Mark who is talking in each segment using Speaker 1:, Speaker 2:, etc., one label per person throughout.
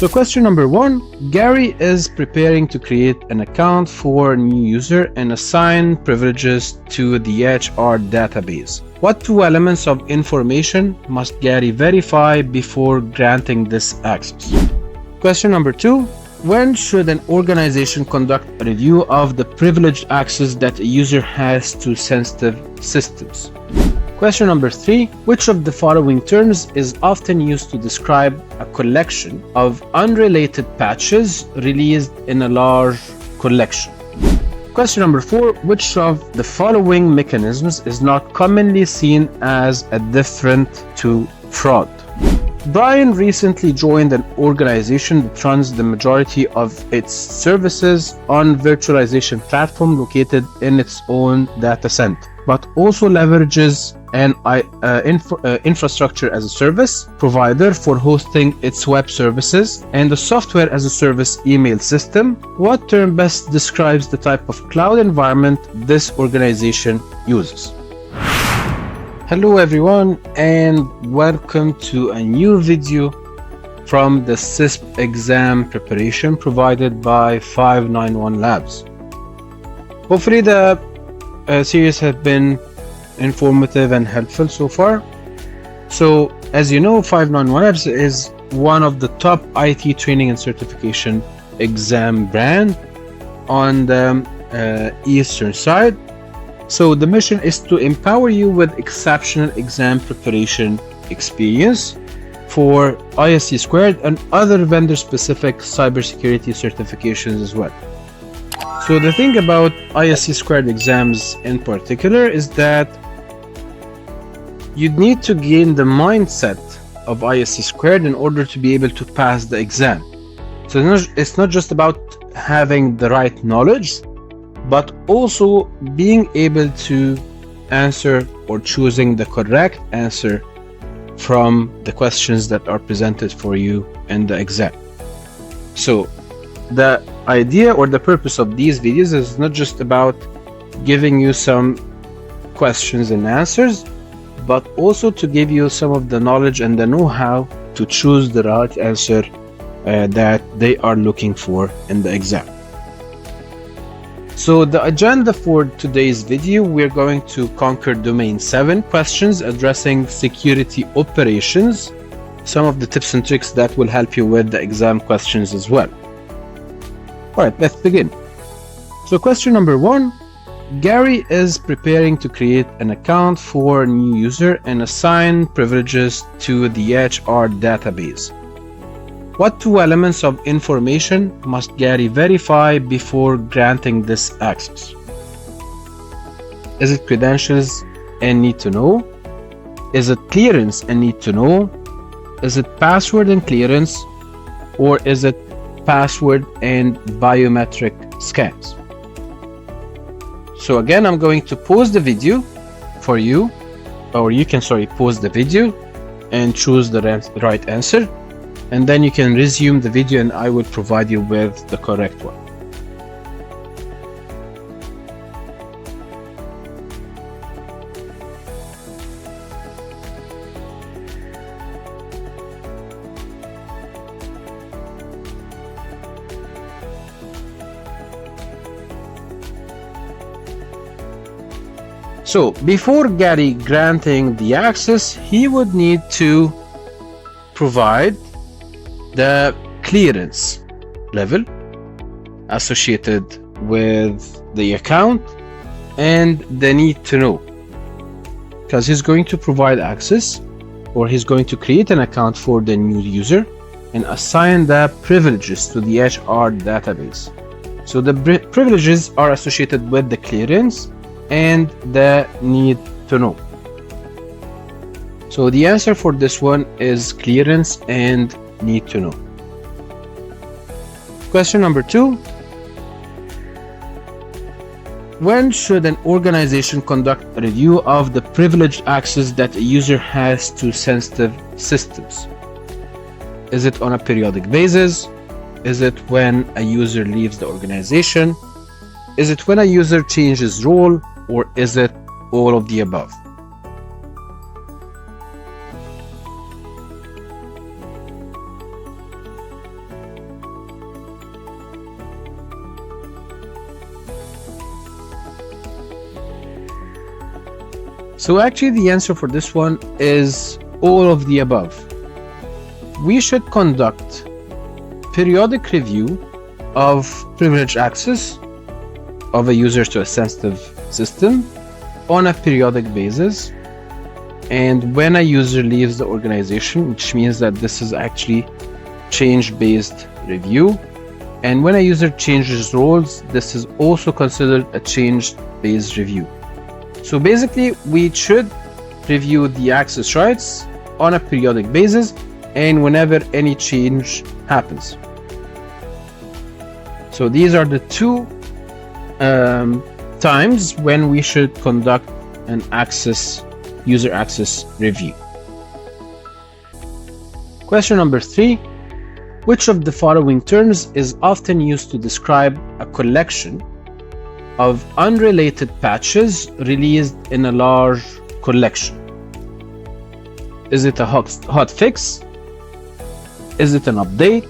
Speaker 1: So question number 1, Gary is preparing to create an account for a new user and assign privileges to the HR database. What 2 elements of information must Gary verify before granting this access? Question number 2, when should an organization conduct a review of the privileged access that a user has to sensitive systems? Question number 3, which of the following terms is often used to describe a collection of unrelated patches released in a large collection? Question number 4, which of the following mechanisms is not commonly seen as a deterrent to fraud? Brian recently joined an organization that runs the majority of its services on virtualization platform located in its own data center, but also leverages an infrastructure as a service provider for hosting its web services and a software as a service email system. What term best describes the type of cloud environment this organization uses? Hello everyone, and welcome to a new video from the CISSP exam preparation provided by 591 Labs. Hopefully the series has been informative and helpful so far. So as you know, 591 Labs is one of the top IT training and certification exam brand on the eastern side. So the mission is to empower you with exceptional exam preparation experience for ISC² and other vendor-specific cybersecurity certifications as well. So the thing about ISC² exams in particular is that you need to gain the mindset of ISC² in order to be able to pass the exam. So it's not just about having the right knowledge, but also being able to answer or choosing the correct answer from the questions that are presented for you in the exam. So the idea or the purpose of these videos is not just about giving you some questions and answers, but also to give you some of the knowledge and the know-how to choose the right answer that they are looking for in the exam. So the agenda for today's video, we're going to conquer domain 7 questions addressing security operations, some of the tips and tricks that will help you with the exam questions as well. Alright, let's begin. So question number 1, Gary is preparing to create an account for a new user and assign privileges to the HR database. What 2 elements of information must Gary verify before granting this access? Is it credentials and need to know? Is it clearance and need to know? Is it password and clearance? Or is it password and biometric scans? So again, I'm going to pause the video for you, or you can pause the video and choose the right answer. And then you can resume the video and I will provide you with the correct one. So before Gary granting the access, he would need to provide the clearance level associated with the account and the need to know, because he's going to provide access, or he's going to create an account for the new user and assign the privileges to the HR database. So the privileges are associated with the clearance and the need to know. So the answer for this one is clearance and need to know. Question number 2, when should an organization conduct a review of the privileged access that a user has to sensitive systems? Is it on a periodic basis? Is it when a user leaves the organization? Is it when a user changes role? Or is it all of the above? So actually the answer for this one is all of the above. We should conduct periodic review of privileged access of a user to a sensitive system on a periodic basis. And when a user leaves the organization, which means that this is actually change-based review. And when a user changes roles, this is also considered a change-based review. So basically, we should review the access rights on a periodic basis and whenever any change happens. So these are the two times when we should conduct an user access review. Question number 3. Which of the following terms is often used to describe a collection of unrelated patches released in a large collection? Is it a hot fix? Is it an update?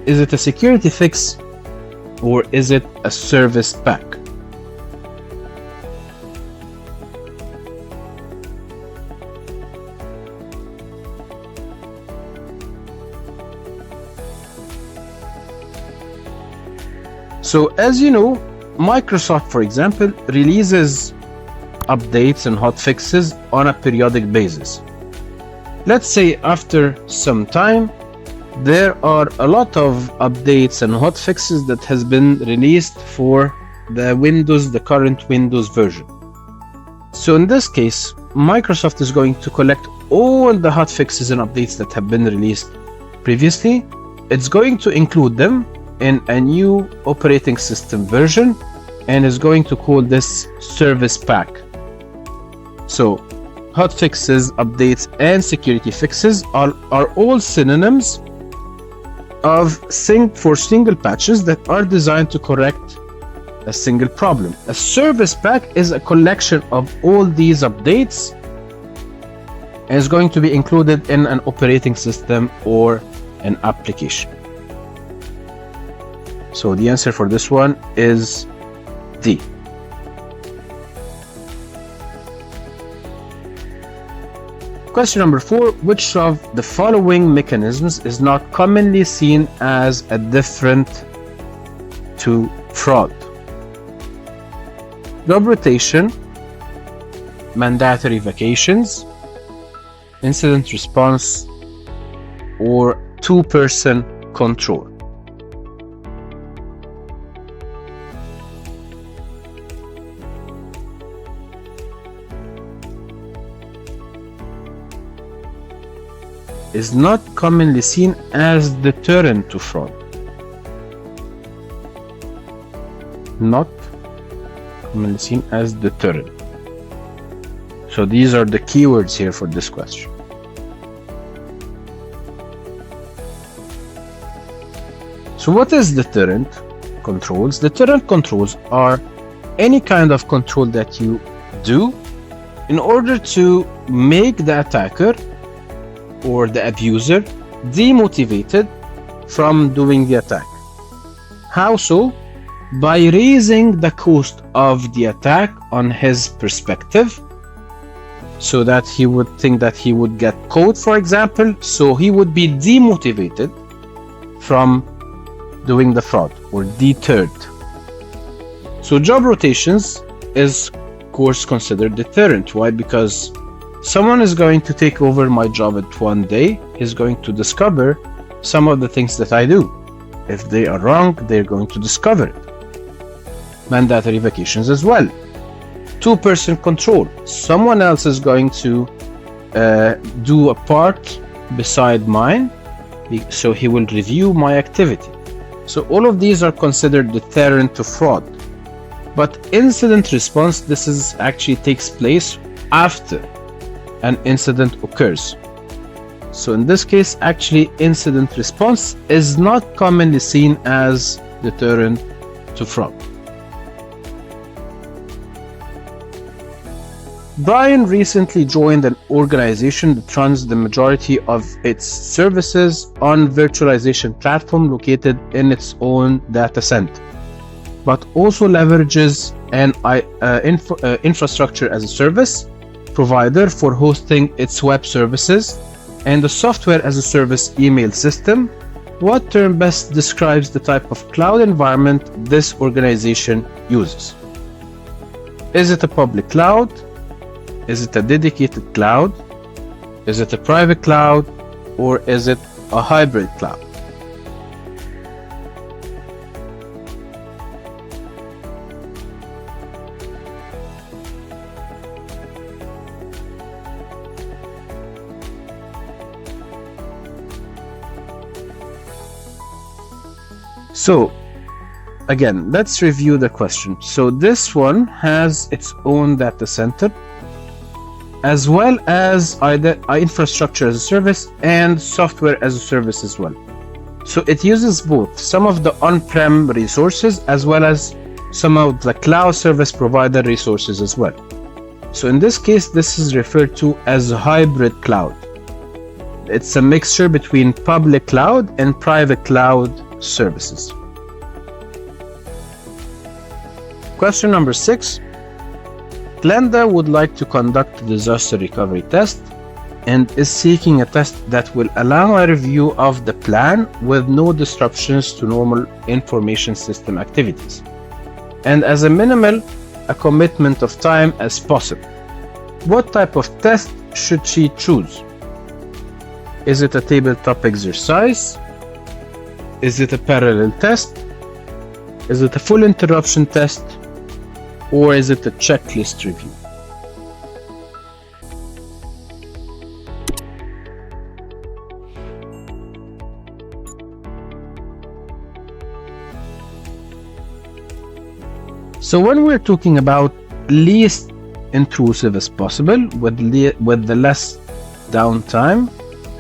Speaker 1: Is it a security fix? Or is it a service pack? So as you know, Microsoft, for example, releases updates and hotfixes on a periodic basis. Let's say after some time, there are a lot of updates and hotfixes that has been released for the current Windows version. So in this case, Microsoft is going to collect all the hotfixes and updates that have been released previously. It's going to include them in a new operating system version and is going to call this service pack. So hotfixes, updates, and security fixes are all synonyms for single patches that are designed to correct a single problem. A service pack is a collection of all these updates and is going to be included in an operating system or an application. So the answer for this one is D. Question number 4. Which of the following mechanisms is not commonly seen as a deterrent to fraud? Job rotation, mandatory vacations, incident response, or two-person control? Is not commonly seen as deterrent to fraud. Not commonly seen as deterrent. So these are the keywords here for this question. So what is deterrent controls? Deterrent controls are any kind of control that you do in order to make the attacker or the abuser demotivated from doing the attack. How so? By raising the cost of the attack on his perspective, so that he would think that he would get caught, for example, so he would be demotivated from doing the fraud or deterred. So job rotations is of course considered deterrent. Why? Because someone is going to take over my job at one day, is going to discover some of the things that I do. If they are wrong, they're going to discover it. Mandatory vacations as well. Two-person control. Someone else is going to do a part beside mine, so he will review my activity. So all of these are considered deterrent to fraud. But incident response, this is actually takes place after an incident occurs. So in this case, actually incident response is not commonly seen as deterrent to fraud. Brian recently joined an organization that runs the majority of its services on virtualization platform located in its own data center, but also leverages an infrastructure as a service provider for hosting its web services and a software as a service email system, what term best describes the type of cloud environment this organization uses? Is it a public cloud? Is it a dedicated cloud? Is it a private cloud? Or is it a hybrid cloud? So again, let's review the question. So this one has its own data center, as well as either infrastructure as a service and software as a service as well. So it uses both some of the on-prem resources as well as some of the cloud service provider resources as well. So in this case, this is referred to as a hybrid cloud. It's a mixture between public cloud and private cloud services. Question number 6. Glenda would like to conduct a disaster recovery test and is seeking a test that will allow a review of the plan with no disruptions to normal information system activities, and as a minimal a commitment of time as possible. What type of test should she choose? Is it a tabletop exercise? Is it a parallel test? Is it a full interruption test? Or is it a checklist review? So when we're talking about least intrusive as possible with the less downtime,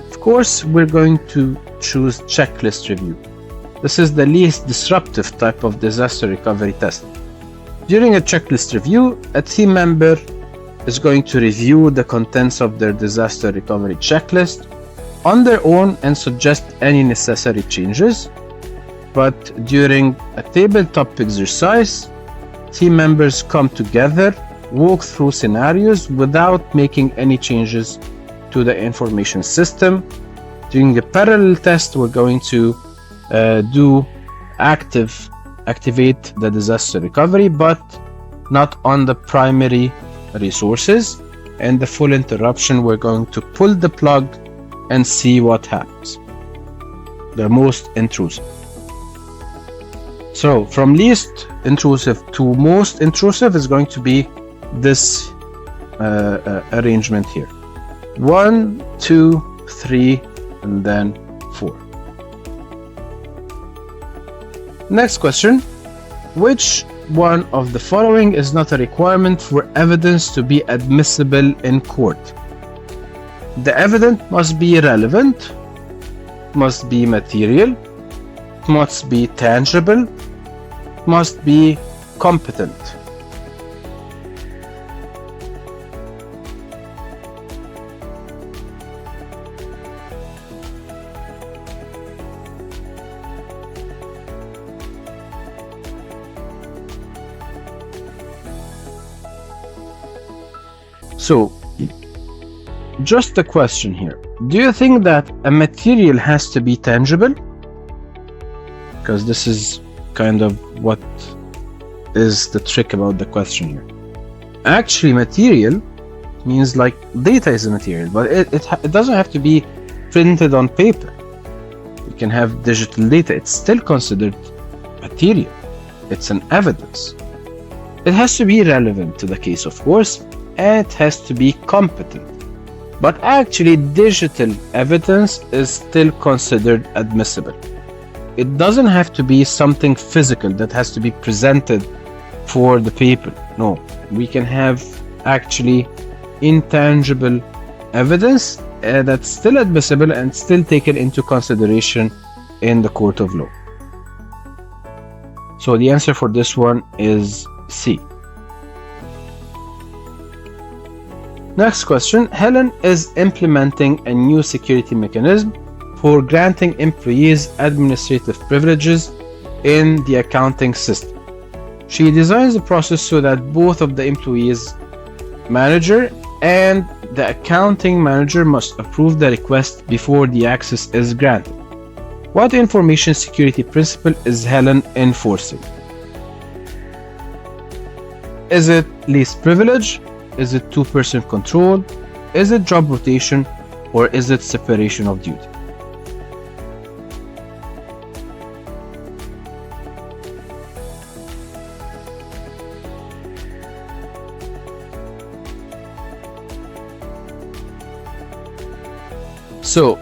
Speaker 1: of course we're going to choose checklist review. This is the least disruptive type of disaster recovery test. During a checklist review, a team member is going to review the contents of their disaster recovery checklist on their own and suggest any necessary changes. But during a tabletop exercise, team members come together, walk through scenarios without making any changes to the information system. During a parallel test, we're going to activate the disaster recovery, but not on the primary resources. And the full interruption, we're going to pull the plug and see what happens. The most intrusive. So from least intrusive to most intrusive is going to be this arrangement here. 1, 2, 3, and then 4. Next question. Which one of the following is not a requirement for evidence to be admissible in court? The evidence must be relevant, must be material, must be tangible, must be competent. So, just a question here. Do you think that a material has to be tangible? Because this is kind of what is the trick about the question here. Actually, material means like data is a material, but it doesn't have to be printed on paper. You can have digital data. It's still considered material. It's an evidence. It has to be relevant to the case, of course, and it has to be competent. But actually, digital evidence is still considered admissible. It doesn't have to be something physical that has to be presented for the people. No, we can have actually intangible evidence that's still admissible and still taken into consideration in the court of law. So the answer for this one is C. Next question. Helen is implementing a new security mechanism for granting employees administrative privileges in the accounting system. She designs the process so that both of the employees, manager and the accounting manager must approve the request before the access is granted. What information security principle is Helen enforcing? Is it least privilege? Is it two-person control? Is it job rotation? Or is it separation of duty? So,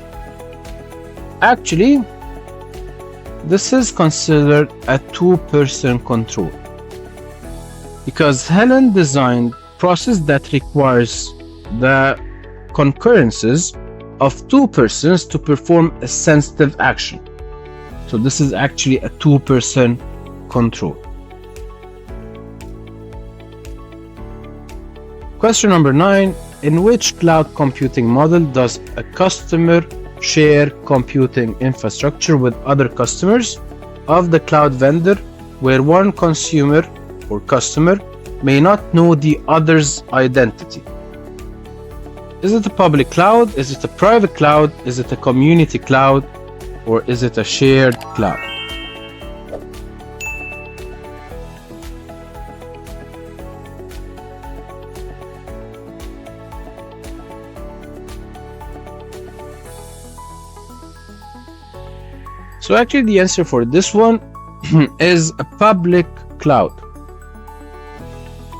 Speaker 1: actually, this is considered a two-person control because Helen designed a process that requires the concurrences of two persons to perform a sensitive action. So this is actually a two-person control. Question number 9. In which cloud computing model does a customer share computing infrastructure with other customers of the cloud vendor where one consumer or customer may not know the other's identity? Is it a public cloud? Is it a private cloud? Is it a community cloud? Or is it a shared cloud? So actually the answer for this one is a public cloud.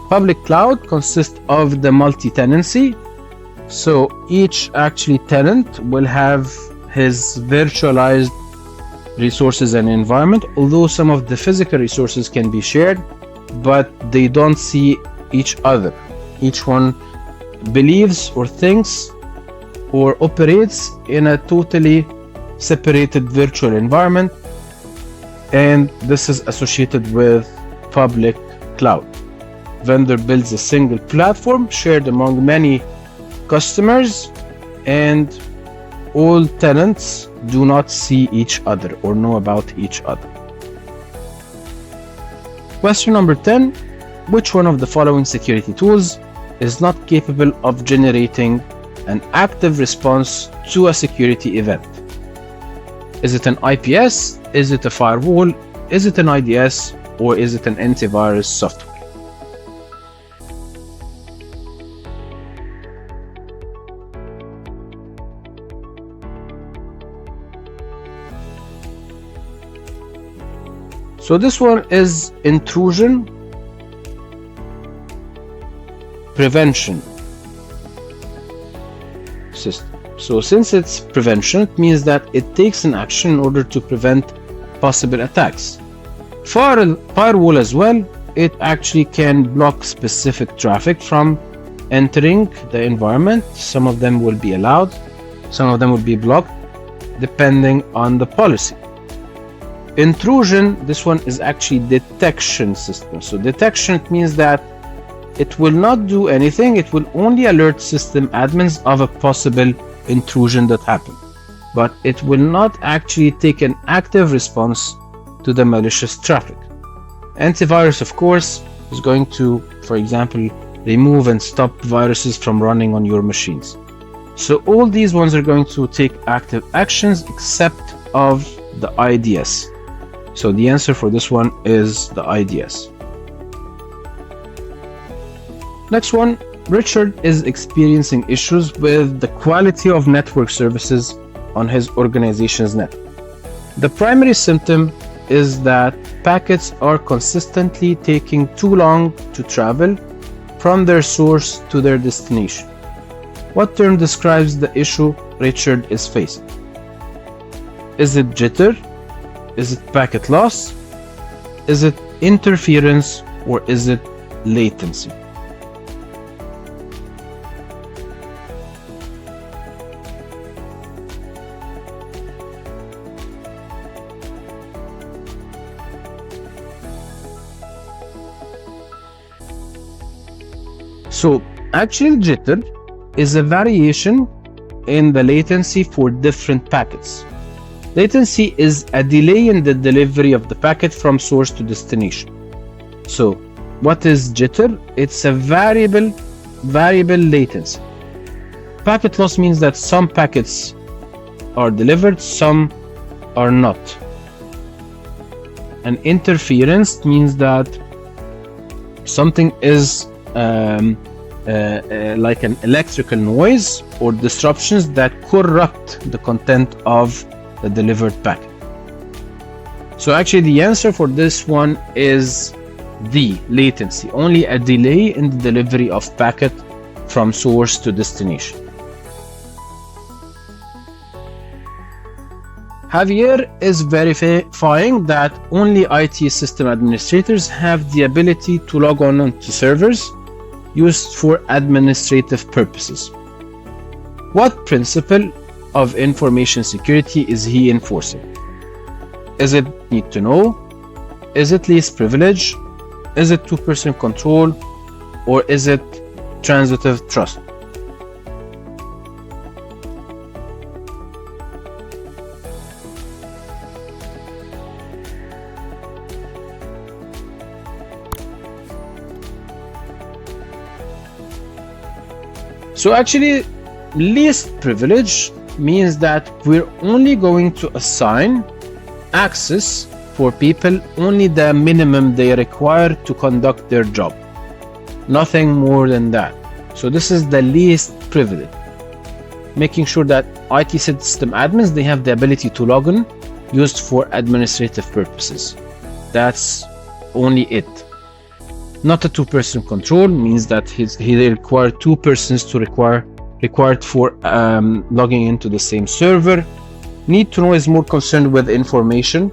Speaker 1: Public cloud consists of the multi-tenancy. So each actually tenant will have his virtualized resources and environment, although some of the physical resources can be shared, but they don't see each other. Each one believes or thinks or operates in a totally separated virtual environment, and this is associated with public cloud. Vendor builds a single platform shared among many customers, and all tenants do not see each other or know about each other. Question number 10. Which one of the following security tools is not capable of generating an active response to a security event? Is it an IPS? Is it a firewall? Is it an IDS? Or is it an antivirus software? So this one is intrusion prevention system. So since it's prevention, it means that it takes an action in order to prevent possible attacks. Firewall as well, it actually can block specific traffic from entering the environment. Some of them will be allowed, some of them will be blocked, depending on the policy. Intrusion, this one is actually detection system. So detection, it means that it will not do anything, it will only alert system admins of a possible intrusion that happened, but it will not actually take an active response to the malicious traffic. Antivirus, of course, is going to, for example, remove and stop viruses from running on your machines. So all these ones are going to take active actions except of the IDS. So the answer for this one is the IDS. Next one, Richard is experiencing issues with the quality of network services on his organization's network. The primary symptom is that packets are consistently taking too long to travel from their source to their destination. What term describes the issue Richard is facing? Is it jitter? Is it packet loss? Is it interference? Or is it latency? So actually jitter is a variation in the latency for different packets. Latency is a delay in the delivery of the packet from source to destination. So what is jitter? It's a variable variable latency. Packet loss means that some packets are delivered, some are not. And interference means that something is like an electrical noise or disruptions that corrupt the content of the delivered packet. So actually the answer for this one is D, latency, only a delay in the delivery of packet from source to destination. Javier is verifying that only IT system administrators have the ability to log on to servers used for administrative purposes. What principle of information security is he enforcing? Is it need to know? Is it least privilege? Is it two-person control? Or is it transitive trust? So actually, least privilege means that we're only going to assign access for people only the minimum they require to conduct their job, nothing more than that. So this is the least privilege, making sure that IT system admins, they have the ability to log in used for administrative purposes. That's only it. Not a two-person control means that he requires two persons to required for logging into the same server. Need to know is more concerned with information,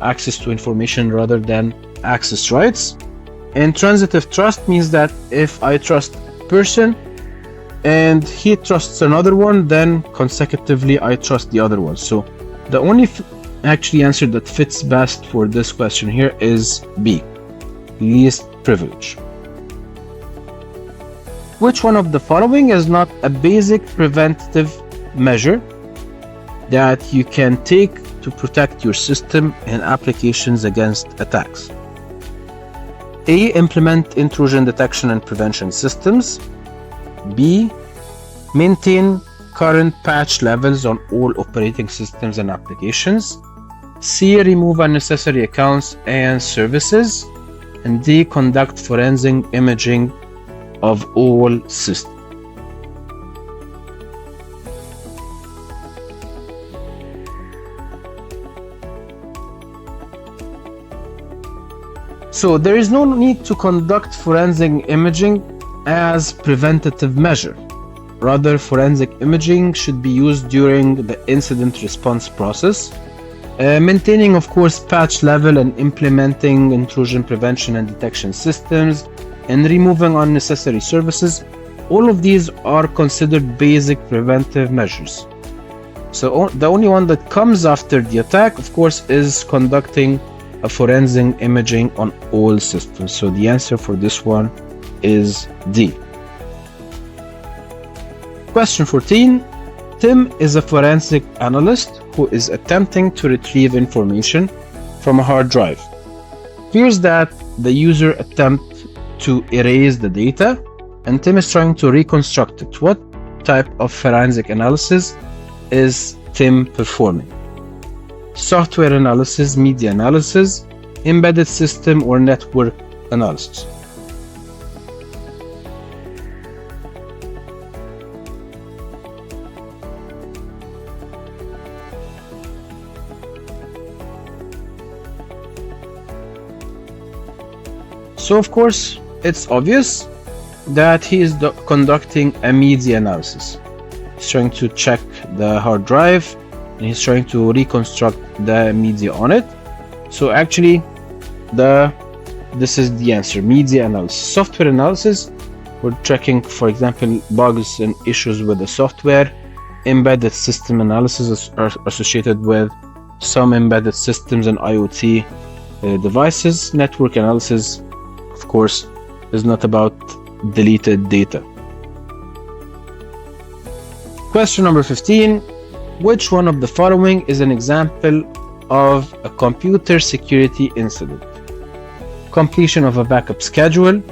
Speaker 1: access to information rather than access rights. And transitive trust means that if I trust a person and he trusts another one, then consecutively I trust the other one. So the only actually answer that fits best for this question here is B, least privilege. Which one of the following is not a basic preventative measure that you can take to protect your system and applications against attacks? A, implement intrusion detection and prevention systems. B, maintain current patch levels on all operating systems and applications. C, remove unnecessary accounts and services. And D, conduct forensic imaging of all systems. So there is no need to conduct forensic imaging as preventative measure. Rather, forensic imaging should be used during the incident response process. Maintaining, of course, patch level and implementing intrusion prevention and detection systems and removing unnecessary services, all of these are considered basic preventive measures. So the only one that comes after the attack, of course, is conducting a forensic imaging on all systems. So the answer for this one is D. Question 14. Tim is a forensic analyst who is attempting to retrieve information from a hard drive. Fears that the user attempt to erase the data, and Tim is trying to reconstruct it. What type of forensic analysis is Tim performing? Software analysis, media analysis, embedded system, or network analysis? So of course, it's obvious that he is conducting a media analysis. He's trying to check the hard drive and he's trying to reconstruct the media on it. So actually, this is the answer, media analysis. Software analysis, we're checking, for example, bugs and issues with the software. Embedded system analysis are associated with some embedded systems and IoT devices. Network analysis, of course, is not about deleted data. Question number 15. Which one of the following is an example of a computer security incident? Completion of a backup schedule,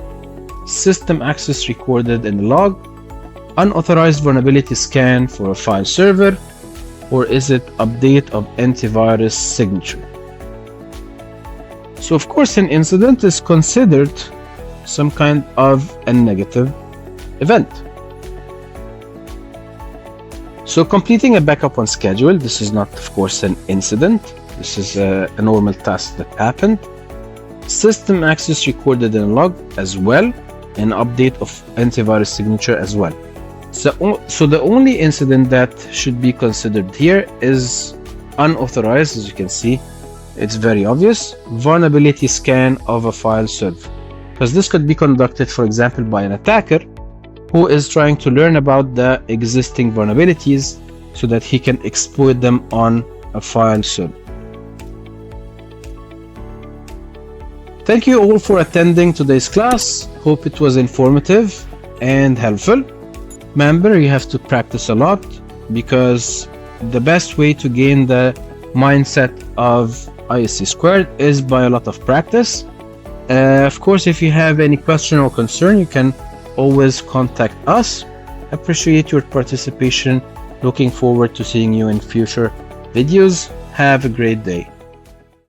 Speaker 1: system access recorded in the log, unauthorized vulnerability scan for a file server, or is it update of antivirus signature? So of course an incident is considered some kind of a negative event. So completing a backup on schedule, this is not of course an incident, this is a normal task that happened. System access recorded in a log as well, an update of antivirus signature as well. So the only incident that should be considered here is unauthorized. As you can see, it's very obvious, vulnerability scan of a file server, because this could be conducted, for example, by an attacker who is trying to learn about the existing vulnerabilities so that he can exploit them on a file server. Thank you all for attending today's class. Hope it was informative and helpful. Remember, you have to practice a lot, because the best way to gain the mindset of ISC² is by a lot of practice. Of course, if you have any question or concern, you can always contact us. Appreciate your participation. Looking forward to seeing you in future videos. Have a great day.